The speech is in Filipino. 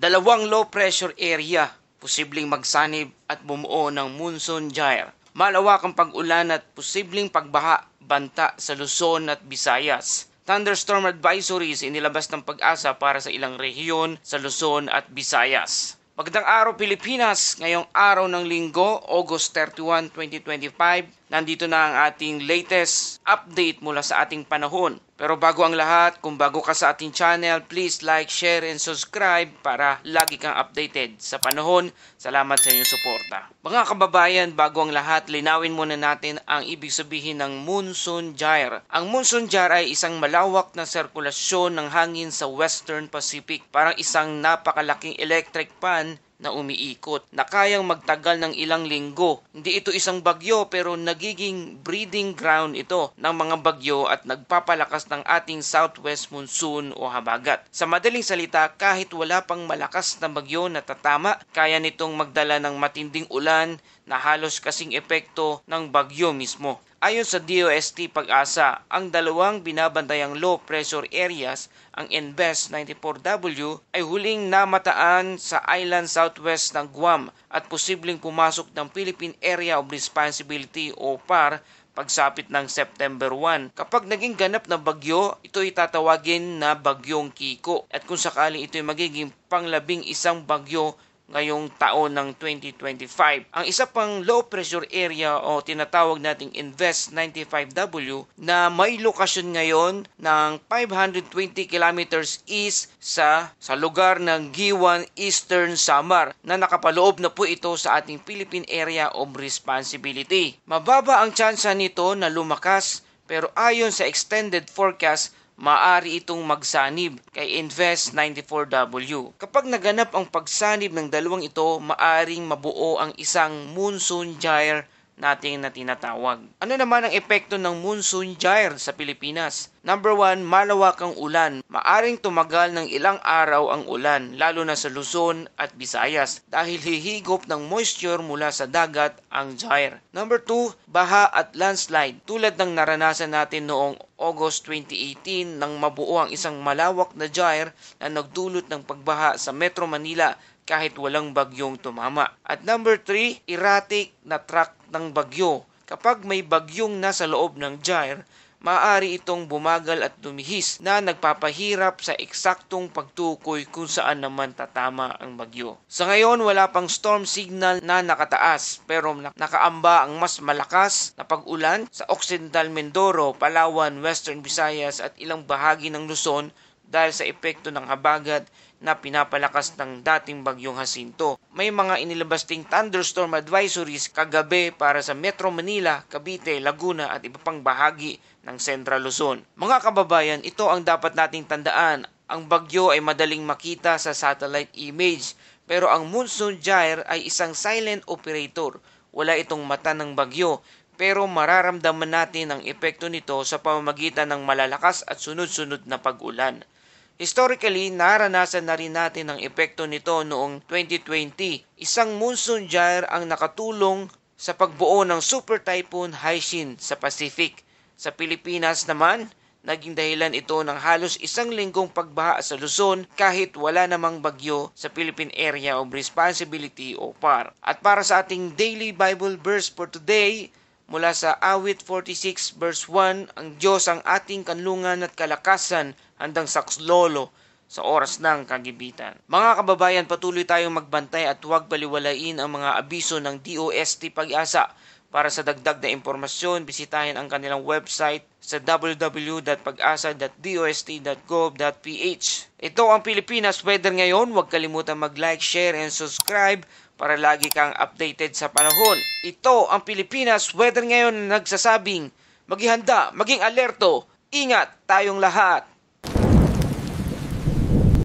Dalawang low pressure area, posibleng magsanib at bumuo ng monsoon gyre. Malawakang pag-ulan at posibleng pagbaha, banta sa Luzon at Visayas. Thunderstorm advisories inilabas ng Pag-asa para sa ilang rehiyon sa Luzon at Visayas. Magandang araw Pilipinas! Ngayong araw ng Linggo, August 31, 2025, nandito na ang ating latest update mula sa ating panahon. Pero bago ang lahat, kung bago ka sa ating channel, please like, share, and subscribe para lagi kang updated sa panahon. Salamat sa inyong suporta. Mga kababayan, bago ang lahat, linawin muna natin ang ibig sabihin ng monsoon gyre. Ang monsoon gyre ay isang malawak na sirkulasyon ng hangin sa Western Pacific. Parang isang napakalaking electric fan na umiikot, na kayang magtagal ng ilang linggo. Hindi ito isang bagyo pero nagiging breeding ground ito ng mga bagyo at nagpapalakas ng ating southwest monsoon o habagat. Sa madaling salita, kahit wala pang malakas na bagyo na tatama, kaya nitong magdala ng matinding ulan na halos kasing epekto ng bagyo mismo. Ayon sa DOST Pag-asa, ang dalawang binabantayang low pressure areas, ang NBES 94W, ay huling namataan sa island southwest ng Guam at posibleng pumasok ng Philippine Area of Responsibility o PAR pagsapit ng September 1. Kapag naging ganap na bagyo, ito ay tatawagin na Bagyong Kiko. At kung sakaling ito ay magiging pang-11 bagyo ngayong taon ng 2025. Ang isa pang low pressure area o tinatawag nating NBES 95W na may lokasyon ngayon ng 520 kilometers east sa lugar ng Giwan, Eastern Samar na nakapaloob na po ito sa ating Philippine Area of Responsibility. Mababa ang tsansa nito na lumakas pero ayon sa extended forecast, maaari itong magsanib kay NBES 94W. Kapag naganap ang pagsanib ng dalawang ito, maaring mabuo ang isang monsoon gyre natin na tinatawag. Ano naman ang epekto ng monsoon gyre sa Pilipinas? Number 1, malawakang ulan. Maaring tumagal ng ilang araw ang ulan, lalo na sa Luzon at Visayas dahil hihigop ng moisture mula sa dagat ang gyre. Number 2, baha at landslide. Tulad ng naranasan natin noong August 2018 nang mabuo ang isang malawak na gyre na nagdulot ng pagbaha sa Metro Manila kahit walang bagyong tumama. At number 3, erratic na track ng bagyo. Kapag may bagyong nasa loob ng gyre, maaari itong bumagal at lumihis na nagpapahirap sa eksaktong pagtukoy kung saan naman tatama ang bagyo. Sa ngayon, wala pang storm signal na nakataas pero nakaamba ang mas malakas na pag-ulan sa Occidental Mindoro, Palawan, Western Visayas at ilang bahagi ng Luzon dahil sa epekto ng habagat na pinapalakas ng dating bagyong Jacinto. May mga inilabas ding thunderstorm advisories kagabi para sa Metro Manila, Cavite, Laguna at iba pang bahagi ng Central Luzon. Mga kababayan, ito ang dapat nating tandaan. Ang bagyo ay madaling makita sa satellite image, pero ang monsoon gyre ay isang silent operator. Wala itong mata ng bagyo, pero mararamdaman natin ang epekto nito sa pamamagitan ng malalakas at sunod-sunod na pag-ulan. Historically, naranasan na rin natin ang epekto nito noong 2020. Isang monsoon gyre ang nakatulong sa pagbuo ng Super Typhoon Haishin sa Pacific. Sa Pilipinas naman, naging dahilan ito ng halos isang linggong pagbaha sa Luzon kahit wala namang bagyo sa Philippine Area of Responsibility o PAR. At para sa ating daily Bible verse for today, mula sa Awit 46 verse 1, ang Diyos ang ating kanlungan at kalakasan, handang sakslolo sa oras ng kagibitan. Mga kababayan, patuloy tayong magbantay at huwag baliwalain ang mga abiso ng DOST Pag-asa. Para sa dagdag na impormasyon, bisitahin ang kanilang website sa www.pag-asa.dost.gov.ph. Ito ang Pilipinas Weather ngayon. Huwag kalimutan mag-like, share, and subscribe para lagi kang updated sa panahon. Ito ang Pilipinas Weather ngayon na nagsasabing, maghihanda, maging alerto, ingat tayong lahat.